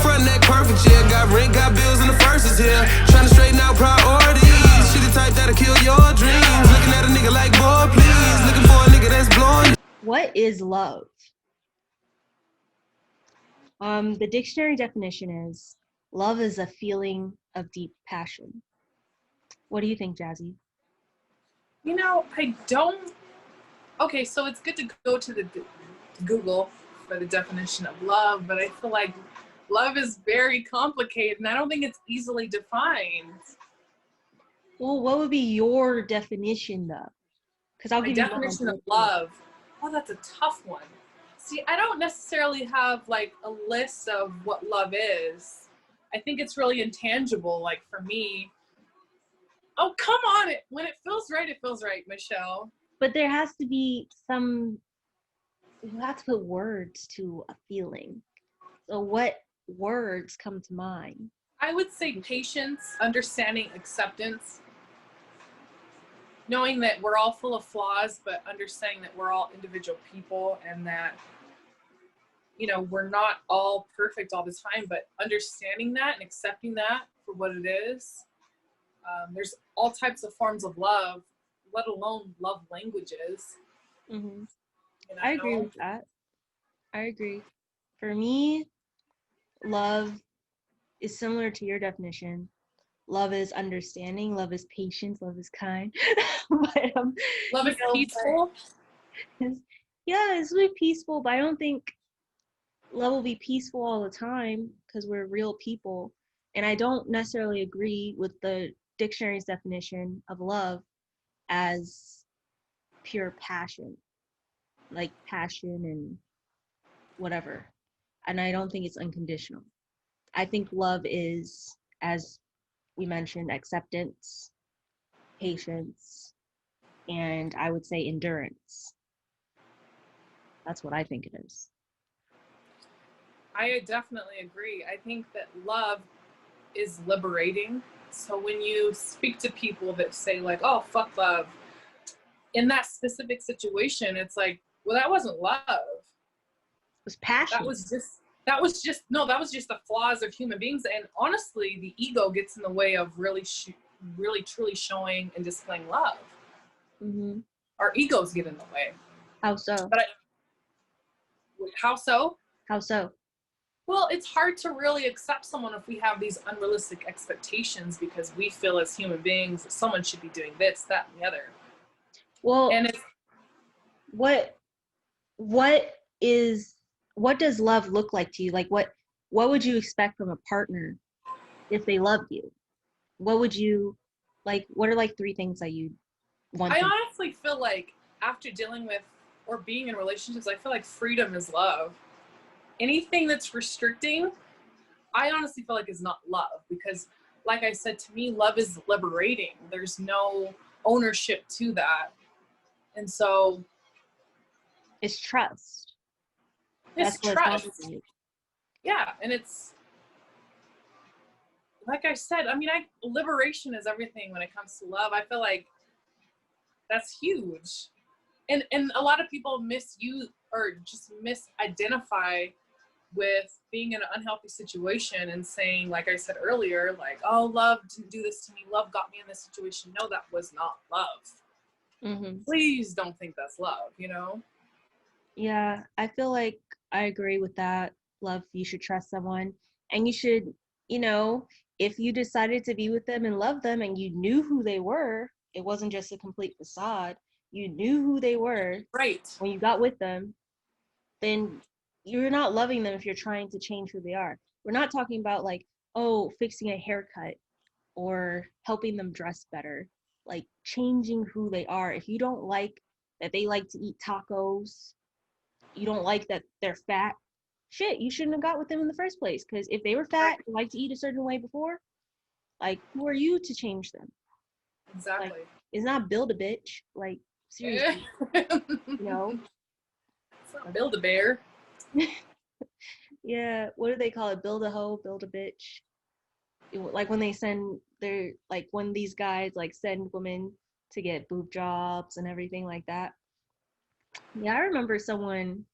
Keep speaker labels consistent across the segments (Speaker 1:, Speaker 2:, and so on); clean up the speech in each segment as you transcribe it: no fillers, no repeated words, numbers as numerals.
Speaker 1: front neck perfect, yeah. Got rent, got bills, and the first is here. Trying to straighten out priorities. She the type that'll kill your dreams. Looking at a nigga like, boy, please. Looking for a nigga that's blowing.
Speaker 2: What is love? The dictionary definition is love is a feeling of deep passion. What do you think, Jazzy?
Speaker 3: You know, I don't. Okay, so it's good to go to the Google for the definition of love, but I feel like love is very complicated, and I don't think it's easily defined.
Speaker 2: Well, what would be your definition, though? Because I'll
Speaker 3: My
Speaker 2: give you
Speaker 3: definition
Speaker 2: mine.
Speaker 3: of love. Oh, that's a tough one. See, I don't necessarily have like a list of what love is. I think it's really intangible. Like for me, oh come on! When it feels right, it feels right, Michelle.
Speaker 2: But there has to be some. You have to put words to a feeling. So, what words come to mind?
Speaker 3: I would say patience, understanding, acceptance, knowing that we're all full of flaws, but understanding that we're all individual people and that, you know, we're not all perfect all the time, but understanding that and accepting that for what it is. There's all types of forms of love, let alone love languages.
Speaker 2: Mm-hmm.
Speaker 3: You know?
Speaker 2: I agree with that. I agree. For me, love is similar to your definition. Love is understanding, love is patience, love is kind. but,
Speaker 3: love is peaceful.
Speaker 2: Yeah, it's really peaceful, but I don't think love will be peaceful all the time because we're real people. And I don't necessarily agree with the dictionary's definition of love as pure passion, like passion and whatever. And I don't think it's unconditional. I think love is, as we mentioned, acceptance, patience, and I would say endurance. That's what I think it is.
Speaker 3: I definitely agree. I think that love is liberating. So when you speak to people that say like, oh, fuck love, in that specific situation, it's like, well, that wasn't love.
Speaker 2: It was passion.
Speaker 3: That was just the flaws of human beings. And honestly, the ego gets in the way of really truly showing and displaying love.
Speaker 2: Mm-hmm.
Speaker 3: Our egos get in the way.
Speaker 2: How so?
Speaker 3: How so?
Speaker 2: How so?
Speaker 3: Well, it's hard to really accept someone if we have these unrealistic expectations because we feel as human beings that someone should be doing this, that, and the other.
Speaker 2: Well,
Speaker 3: and it's,
Speaker 2: what does love look like to you? Like what would you expect from a partner if they loved you? What would you like? What are like 3 things that you want?
Speaker 3: I honestly feel like after dealing with or being in relationships, I feel like freedom is love. Anything that's restricting, I honestly feel like is not love because, like I said, to me, love is liberating. There's no ownership to that. And so
Speaker 2: it's trust.
Speaker 3: It's trust. Yeah. And it's, like I said, I mean, liberation is everything when it comes to love. I feel like that's huge. And a lot of people misuse or just misidentify with being in an unhealthy situation and saying, like I said earlier, like, oh, love didn't do this to me. Love got me in this situation. No, that was not love. Mm-hmm. Please don't think that's love, you know?
Speaker 2: Yeah, I feel like I agree with that. Love, you should trust someone and you should, you know, if you decided to be with them and love them and you knew who they were, it wasn't just a complete facade. You knew who they were.
Speaker 3: Right.
Speaker 2: When you got with them, then you're not loving them if you're trying to change who they are. We're not talking about like, oh, fixing a haircut or helping them dress better, like changing who they are. If you don't like that they like to eat tacos, you don't like that they're fat, shit, you shouldn't have got with them in the first place. Because if they were fat and like to eat a certain way before, like, who are you to change them?
Speaker 3: Exactly.
Speaker 2: Like, it's not Build-A-Bitch. Like, seriously. You know?
Speaker 3: It's not Build-A-Bear.
Speaker 2: Yeah, what do they call it? Build-A-Hoe, Build-A-Bitch. Like when they send their, like when these guys like send women to get boob jobs and everything like that. Yeah, I remember someone,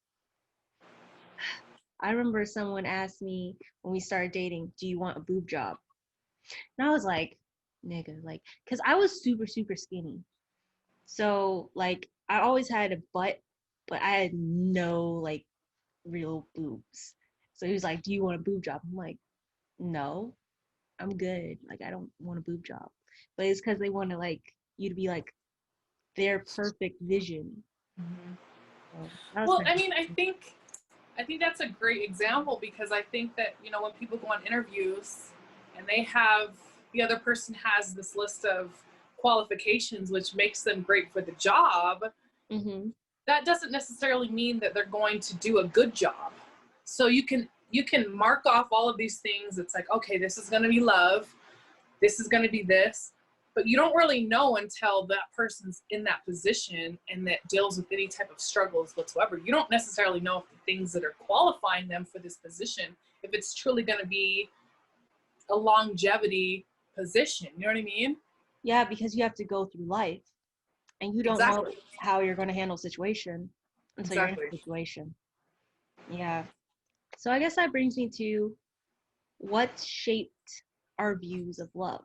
Speaker 2: I remember someone asked me when we started dating, do you want a boob job? And I was like, nigga, like, because I was super, super skinny. So, like, I always had a butt, but I had no, like, real boobs. So he was like, do you want a boob job? I'm like, no, I'm good. Like, I don't want a boob job. But it's because they want to, like, you to be, like, their perfect vision.
Speaker 3: Mhm.
Speaker 2: So that was
Speaker 3: Well,
Speaker 2: kind
Speaker 3: I
Speaker 2: of
Speaker 3: mean, I think that's a great example because I think that, you know, when people go on interviews and they have the other person has this list of qualifications which makes them great for the job,
Speaker 2: mm-hmm.
Speaker 3: that doesn't necessarily mean that they're going to do a good job. So you can mark off all of these things. It's like, okay, this is going to be love. This is going to be this. But you don't really know until that person's in that position and that deals with any type of struggles whatsoever. You don't necessarily know if the things that are qualifying them for this position, if it's truly going to be a longevity position. You know what I mean?
Speaker 2: Yeah, because you have to go through life and you don't know
Speaker 3: Exactly.
Speaker 2: how you're going to handle a situation until you're in
Speaker 3: Exactly.
Speaker 2: a situation. Yeah. So I guess that brings me to what shaped our views of love?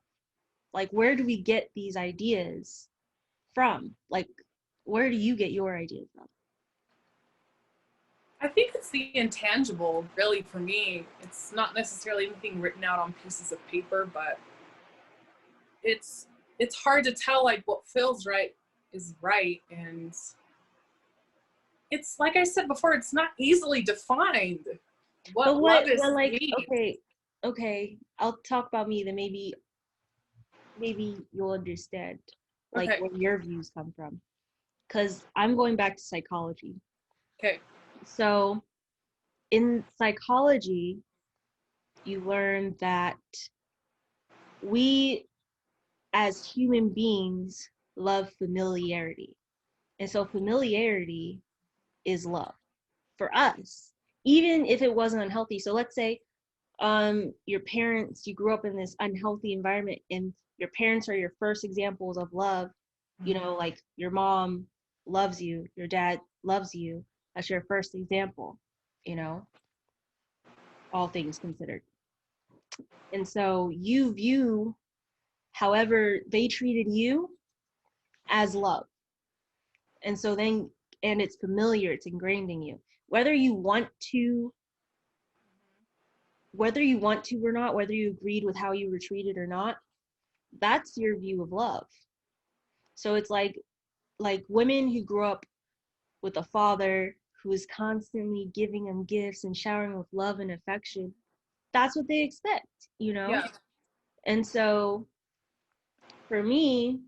Speaker 2: Like, where do we get these ideas from? Like, where do you get your ideas from?
Speaker 3: I think it's the intangible, really, for me. It's not necessarily anything written out on pieces of paper, but it's hard to tell like what feels right is right, and it's like I said before, it's not easily defined
Speaker 2: But
Speaker 3: what
Speaker 2: what,
Speaker 3: love is
Speaker 2: well,
Speaker 3: to
Speaker 2: like,
Speaker 3: me.
Speaker 2: okay, I'll talk about me, then maybe you'll understand, like,
Speaker 3: Okay.
Speaker 2: where your views come from. Because I'm going back to psychology.
Speaker 3: Okay.
Speaker 2: So, in psychology, you learn that we as human beings love familiarity. And so familiarity is love for us, even if it wasn't unhealthy. So let's say your parents, you grew up in this unhealthy environment and your parents are your first examples of love, you know, like your mom loves you, your dad loves you. That's your first example, you know, all things considered. And so you view however they treated you as love. And so then, and it's familiar, it's ingrained in you. Whether you want to, whether you want to or not, whether you agreed with how you were treated or not, that's your view of love. So it's like women who grew up with a father who is constantly giving them gifts and showering with love and affection. That's what they expect, you know?
Speaker 3: Yeah.
Speaker 2: And so for me,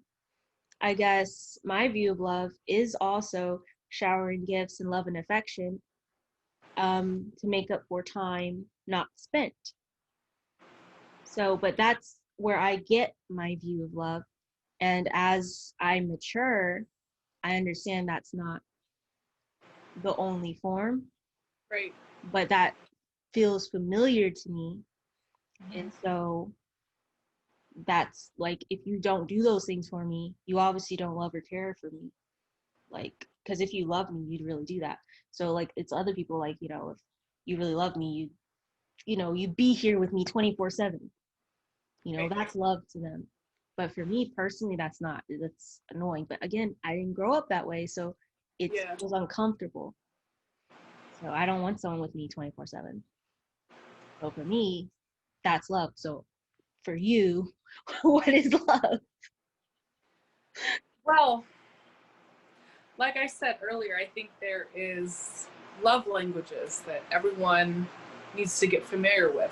Speaker 2: I guess my view of love is also showering gifts and love and affection to make up for time not spent. So, but that's where I get my view of love. And as I mature, I understand that's not the only form,
Speaker 3: Right.
Speaker 2: but that feels familiar to me.
Speaker 3: Mm-hmm.
Speaker 2: And so that's like, if you don't do those things for me, you obviously don't love or care for me. Like, because if you love me, you'd really do that. So, like, it's other people, like, you know, if you really love me, you know, you'd be here with me 24/7. You know,
Speaker 3: Right.
Speaker 2: that's love to them. But for me personally, that's not. That's annoying. But again, I didn't grow up that way, so it
Speaker 3: Yeah.
Speaker 2: was uncomfortable. So I don't want someone with me 24/7. So for me, that's love. So for you, what is love?
Speaker 3: Well, like I said earlier, I think there is love languages that everyone needs to get familiar with.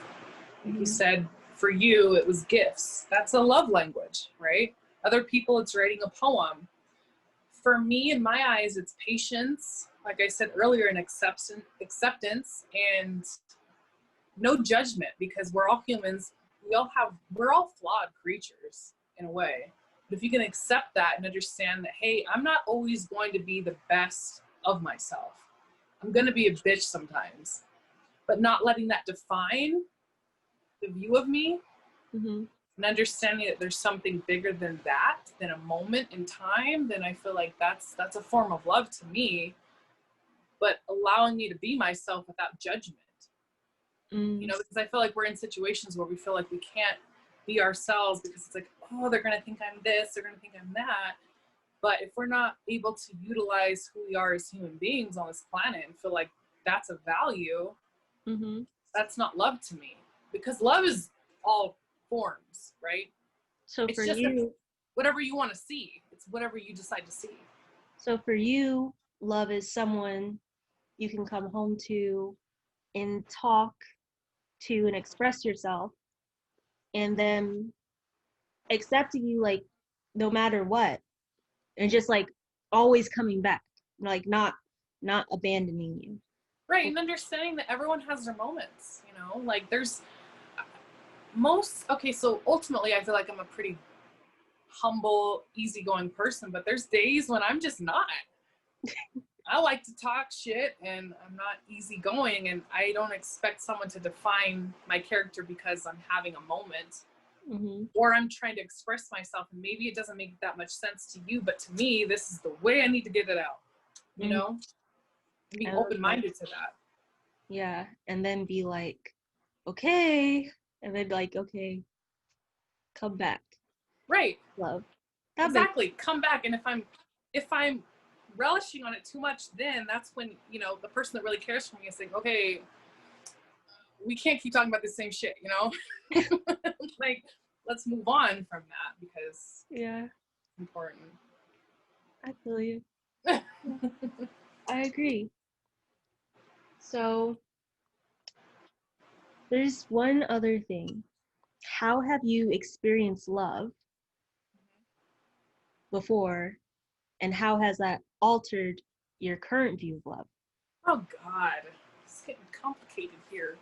Speaker 3: Like you
Speaker 2: Mhm.
Speaker 3: said, for you, it was gifts. That's a love language, right? Other people, it's writing a poem. For me, in my eyes, it's patience. Like I said earlier, and acceptance and no judgment, because we're all humans. We're all flawed creatures in a way. But if you can accept that and understand that, hey, I'm not always going to be the best of myself. I'm going to be a bitch sometimes, but not letting that define the view of me,
Speaker 2: Mhm.
Speaker 3: and understanding that there's something bigger than that, than a moment in time, then I feel like that's a form of love to me, but allowing me to be myself without judgment.
Speaker 2: Mm.
Speaker 3: Because I feel like we're in situations where we feel like we can't be ourselves because it's like, oh, they're going to think I'm this, they're going to think I'm that. But if we're not able to utilize who we are as human beings on this planet and feel like that's a value,
Speaker 2: Mm-hmm.
Speaker 3: that's not love to me. Because love is all forms, right?
Speaker 2: So
Speaker 3: It's
Speaker 2: for
Speaker 3: just
Speaker 2: you,
Speaker 3: whatever you want to see. It's whatever you decide to see.
Speaker 2: love is someone you can come home to and talk to and express yourself, and then accepting you like no matter what, and just like always coming back, like not abandoning you.
Speaker 3: Right. And understanding that everyone has their moments, like there's okay, so ultimately I feel like I'm a pretty humble, easygoing person, but there's days when I'm just not. I like to talk shit and I'm not easygoing, and I don't expect someone to define my character because I'm having a moment.
Speaker 2: Mm-hmm.
Speaker 3: Or I'm trying to express myself, and maybe it doesn't make that much sense to you, but to me, this is the way I need to get it out, and be open-minded to that.
Speaker 2: Yeah, and then be like, okay, and then be like, okay, come back.
Speaker 3: Right.
Speaker 2: Love.
Speaker 3: Exactly. Come back, and if I'm relishing on it too much, then that's when the person that really cares for me is saying, okay, we can't keep talking about the same shit, like, let's move on from that because
Speaker 2: Yeah,
Speaker 3: it's important.
Speaker 2: I feel you. I agree. So there's one other thing. How have you experienced love before, and how has that altered your current view of love?
Speaker 3: Oh God, it's getting complicated here.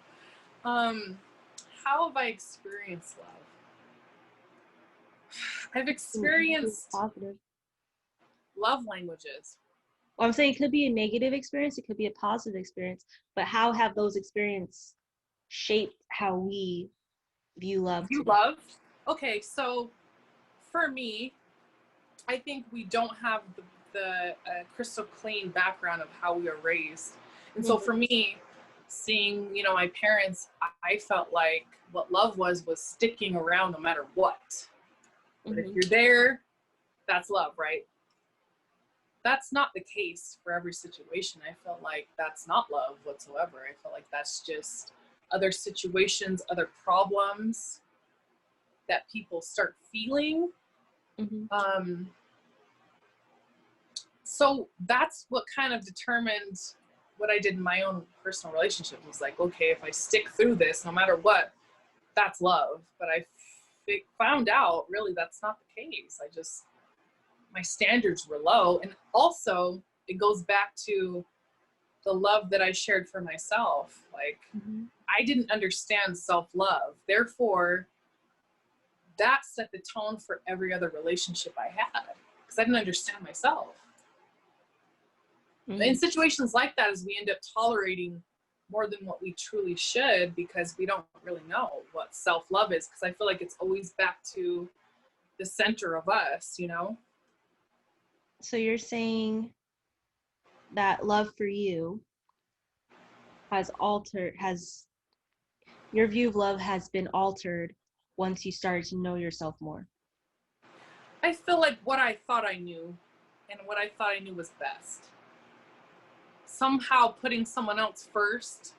Speaker 3: How have I experienced love? I've experienced
Speaker 2: positive.
Speaker 3: love languages.
Speaker 2: Well, I'm saying it could be a negative experience, it could be a positive experience, but how have those experiences shaped how we view love?
Speaker 3: Okay, so for me, I think we don't have the crystal clean background of how we were raised. And so for me, seeing, my parents, I felt like what love was sticking around no matter what. But if you're there, that's love, right? That's not the case for every situation. I felt like that's not love whatsoever. I felt like that's just other situations, other problems that people start feeling. So that's what kind of determined what I did in my own personal relationship. It was like, okay, if I stick through this, no matter what, that's love. But I found out really that's not the case. My standards were low. And also it goes back to the love that I shared for myself. Like, I didn't understand self-love. Therefore, that set the tone for every other relationship I had because I didn't understand myself. In situations like that is we end up tolerating more than what we truly should because we don't really know what self-love is, because I feel like it's always back to the center of us,
Speaker 2: So you're saying that love for you your view of love has been altered once you started to know yourself more?
Speaker 3: I feel like what I thought I knew and what I thought I knew was best, somehow putting someone else first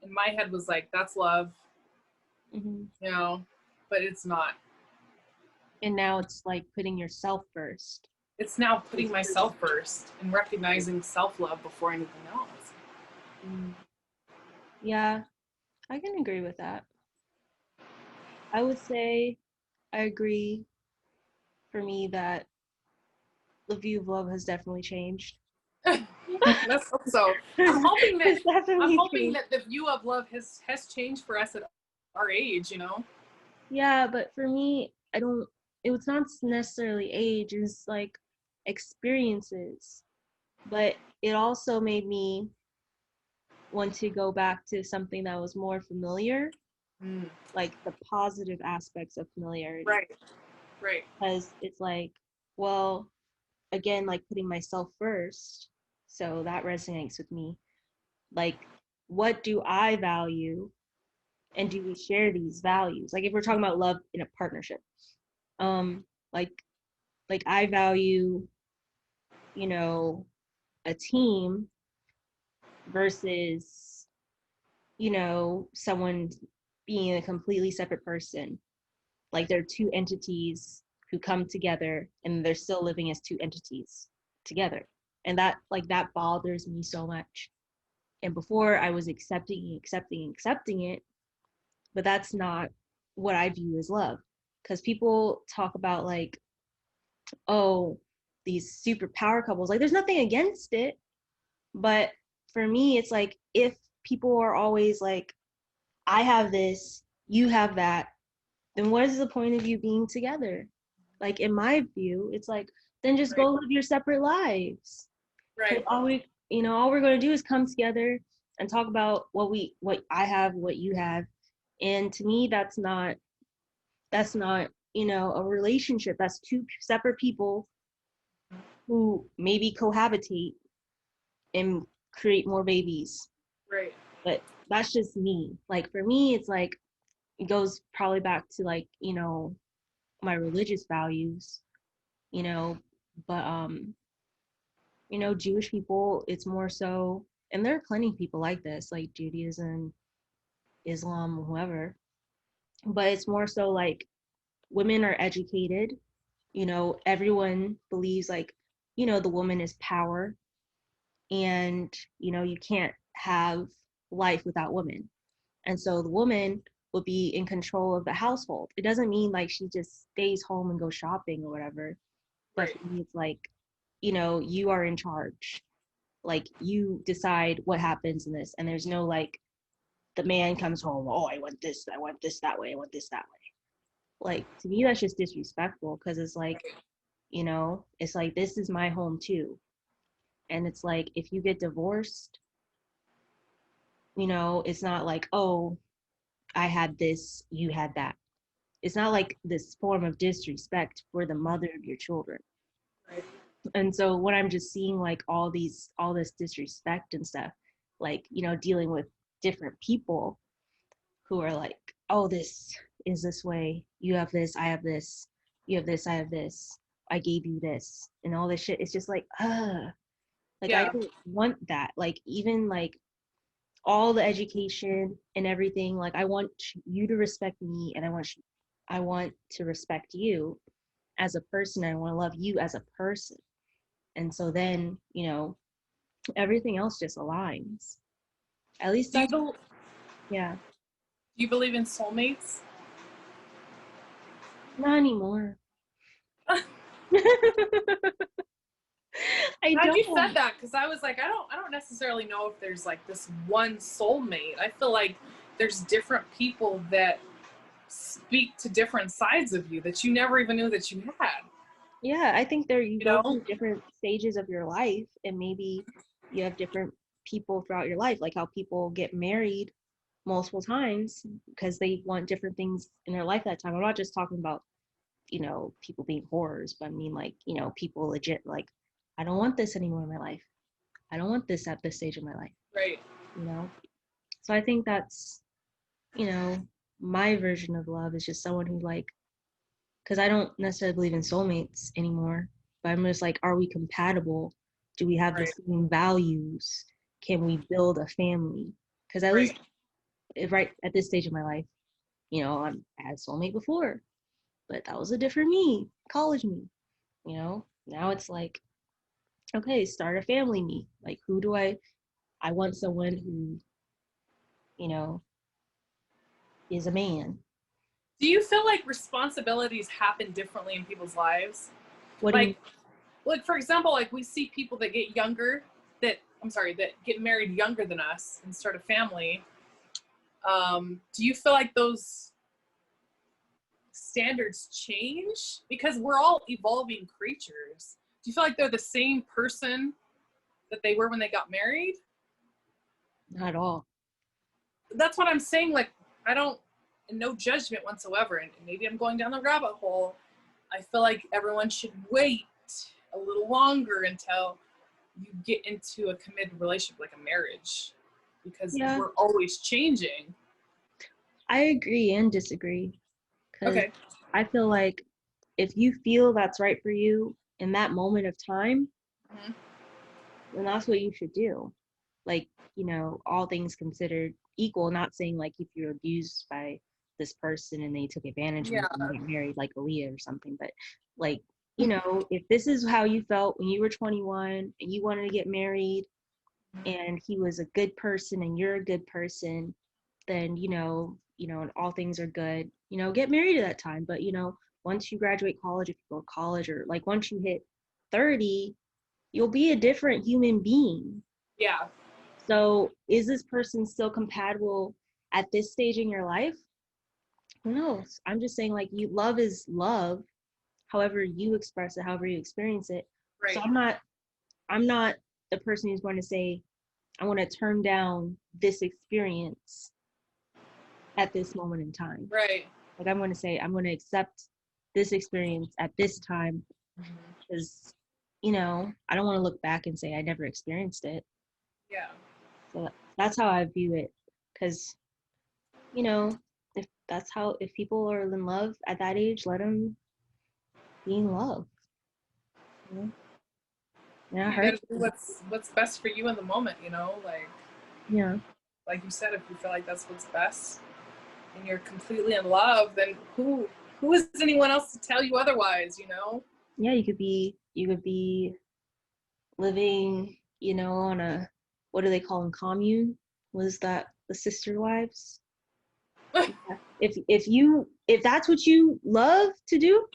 Speaker 3: in my head was like, that's love, but it's not.
Speaker 2: And now it's like putting yourself first.
Speaker 3: It's now putting myself first and recognizing self-love before anything else.
Speaker 2: Yeah, I can agree with that. I would say I agree, for me, that the view of love has definitely changed.
Speaker 3: Let's hope so. I'm hoping
Speaker 2: changed.
Speaker 3: that the view of love has changed for us at our age,
Speaker 2: Yeah, but for me, it's not necessarily age, it's like experiences. But it also made me want to go back to something that was more familiar, like the positive aspects of familiarity.
Speaker 3: Right.
Speaker 2: Because it's like, well, again, like putting myself first. So that resonates with me. Like, what do I value And do we share these values? Like if we're talking about love in a partnership, um, like I value, you know, a team versus, someone being a completely separate person. Like they're two entities who come together and they're still living as two entities together. And that bothers me so much. And before I was accepting it, but that's not what I view as love. Because people talk about like, oh, these super power couples. Like there's nothing against it. But for me, it's like if people are always like, I have this, you have that, then what is the point of you being together? Like in my view, it's like, then just go live your separate lives. Because
Speaker 3: Right.
Speaker 2: all we're going to do is come together and talk about what I have, what you have. And to me, that's not, a relationship. That's two separate people who maybe cohabitate and create more babies.
Speaker 3: Right.
Speaker 2: But that's just me. Like for me, it's like, it goes probably back to like, my religious values, you know, but Jewish people, it's more so, and there are plenty of people like this, like Judaism, Islam, whoever, but it's more so like women are educated, everyone believes like, the woman is power, and you can't have life without women. And so the woman will be in control of the household. It doesn't mean like she just stays home and goes shopping or whatever. But
Speaker 3: Right.
Speaker 2: for me, it's like, you are in charge. Like you decide what happens in this. And there's no like the man comes home, oh, I want this that way, I want this that way. Like to me, that's just disrespectful because it's like, it's like this is my home too. And it's like if you get divorced, it's not like, oh, I had this, you had that. It's not like this form of disrespect for the mother of your children.
Speaker 3: Right.
Speaker 2: And so when I'm just seeing like all this disrespect and stuff, like, dealing with different people who are like, oh, this is this way, you have this, I have this, you have this, I have this, I gave you this, and all this shit. It's just like, like I
Speaker 3: Yeah.
Speaker 2: don't want that. Like even like all the education and everything, like I want you to respect me, and I want to respect you as a person. I want to love you as a person. And so then, everything else just aligns. At least
Speaker 3: Do you,
Speaker 2: that's,
Speaker 3: bel
Speaker 2: yeah.
Speaker 3: do you believe in soulmates?
Speaker 2: Not anymore. I
Speaker 3: Glad you said
Speaker 2: don't.
Speaker 3: that, because I was like, I don't necessarily know if there's like this one soulmate. I feel like there's different people that speak to different sides of you that you never even knew that you had.
Speaker 2: Yeah, I think you
Speaker 3: You
Speaker 2: go
Speaker 3: know?
Speaker 2: through different stages of your life, and maybe you have different people throughout your life, like how people get married multiple times because they want different things in their life that time. I'm not just talking about, people being whores, but I mean like, people legit like, I don't want this anymore in my life. I don't want this at this stage of my life,
Speaker 3: Right.
Speaker 2: you know? So I think that's, my version of love is just someone who like, because I don't necessarily believe in soulmates anymore, but I'm just like, are we compatible? Do we have the
Speaker 3: Right.
Speaker 2: same values? Can we build a family? Because at least
Speaker 3: Right.
Speaker 2: right at this stage of my life, I had a soulmate before, but that was a different me, college me, Now it's like, okay, start a family me. Like, who do I want someone who, you know, is a man.
Speaker 3: Do you feel like responsibilities happen differently in people's lives?
Speaker 2: What do you,
Speaker 3: Like for example, like we see people that get younger, that get married younger than us and start a family. Do you feel like those standards change? Because we're all evolving creatures. Do you feel like they're the same person that they were when they got married?
Speaker 2: not at all.
Speaker 3: That's what I'm saying. Like, I don't, no judgment whatsoever. And maybe I'm going down the rabbit hole. I feel like everyone should wait a little longer until you get into a committed relationship, like a marriage, because
Speaker 2: Yeah.
Speaker 3: we're always changing.
Speaker 2: I agree and disagree because
Speaker 3: Okay.
Speaker 2: I feel like if you feel that's right for you in that moment of time,
Speaker 3: Mhm.
Speaker 2: then that's what you should do. Like, all things considered equal, not saying like if you're abused by this person and they took advantage of
Speaker 3: Yeah.
Speaker 2: you and get married like Aaliyah or something, but like, if this is how you felt when you were 21 and you wanted to get married and he was a good person and you're a good person, then and all things are good. Get married at that time. But once you graduate college, if you go to college, or like once you hit 30, you'll be a different human being.
Speaker 3: Yeah.
Speaker 2: So is this person still compatible at this stage in your life? Who knows? I'm just saying, like, love is love, however you express it, however you experience it. So
Speaker 3: Right.
Speaker 2: I'm not the person who's going to say I want to turn down this experience at this moment in time.
Speaker 3: Right.
Speaker 2: Like, I'm going to say I'm going to accept this experience at this time
Speaker 3: Mhm.
Speaker 2: because I don't want to look back and say I never experienced it.
Speaker 3: Yeah.
Speaker 2: So that's how I view it. Because if people are in love at that age, let them be in love. Yeah,
Speaker 3: You
Speaker 2: hurt.
Speaker 3: gotta do what's best for you in the moment,
Speaker 2: Yeah.
Speaker 3: like you said, if you feel like that's what's best and you're completely in love, then who is anyone else to tell you otherwise,
Speaker 2: Yeah, you could be living, on a, what do they call them, commune? Was that the sister wives? Yeah. If that's what you love to do,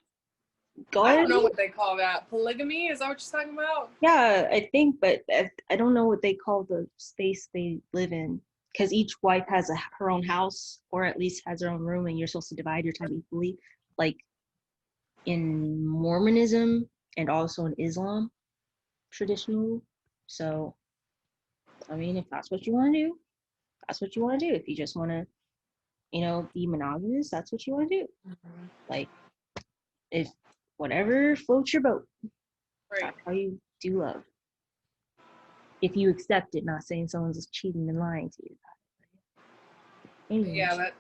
Speaker 2: go
Speaker 3: I
Speaker 2: ahead
Speaker 3: don't
Speaker 2: and
Speaker 3: know
Speaker 2: do
Speaker 3: what
Speaker 2: it.
Speaker 3: they call that. Polygamy? Is that what you're talking about?
Speaker 2: Yeah, I think, but I don't know what they call the space they live in because each wife has her own house or at least has her own room, and you're supposed to divide your time equally, like in Mormonism and also in Islam traditionally. So, I mean, if that's what you want to do, that's what you want to do. If you just want to, be monogamous, that's what you want to do.
Speaker 3: Mhm.
Speaker 2: Like, if whatever floats your boat,
Speaker 3: Right.
Speaker 2: that's how you do love. If you accept it, not saying someone's just cheating and lying to you.
Speaker 3: Yeah,
Speaker 2: Anyways.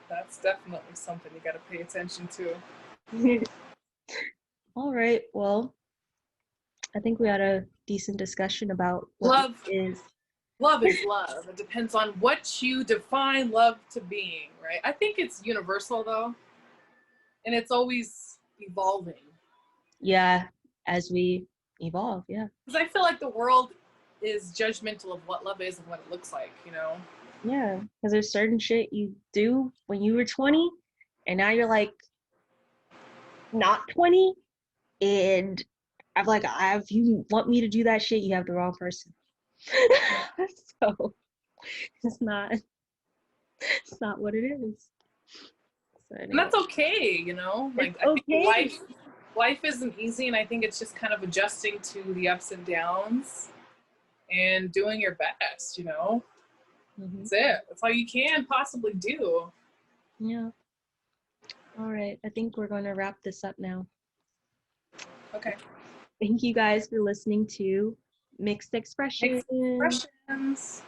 Speaker 3: that's definitely something you got to pay attention to.
Speaker 2: All right. Well, I think we had a decent discussion about what love
Speaker 3: Love
Speaker 2: is.
Speaker 3: love is love. It depends on what you define love to being, right? I think it's universal though, and it's always evolving.
Speaker 2: Yeah, as we evolve. Yeah.
Speaker 3: Because I feel like the world is judgmental of what love is and what it looks like.
Speaker 2: Yeah. Because there's certain shit you do when you were 20, and now you're like not 20. And I'm like, if you want me to do that shit, you have the wrong person. So it's not it's not what it is. So
Speaker 3: And
Speaker 2: anyway,
Speaker 3: that's okay.
Speaker 2: it's
Speaker 3: Like I think
Speaker 2: okay.
Speaker 3: life isn't easy, and I think it's just kind of adjusting to the ups and downs and doing your best.
Speaker 2: Mhm.
Speaker 3: That's it. That's all you can possibly do.
Speaker 2: Yeah. All right. I think we're going to wrap this up now.
Speaker 3: Okay.
Speaker 2: Thank you guys for listening to Mixed
Speaker 3: Mixed
Speaker 2: Expression.
Speaker 3: expressions.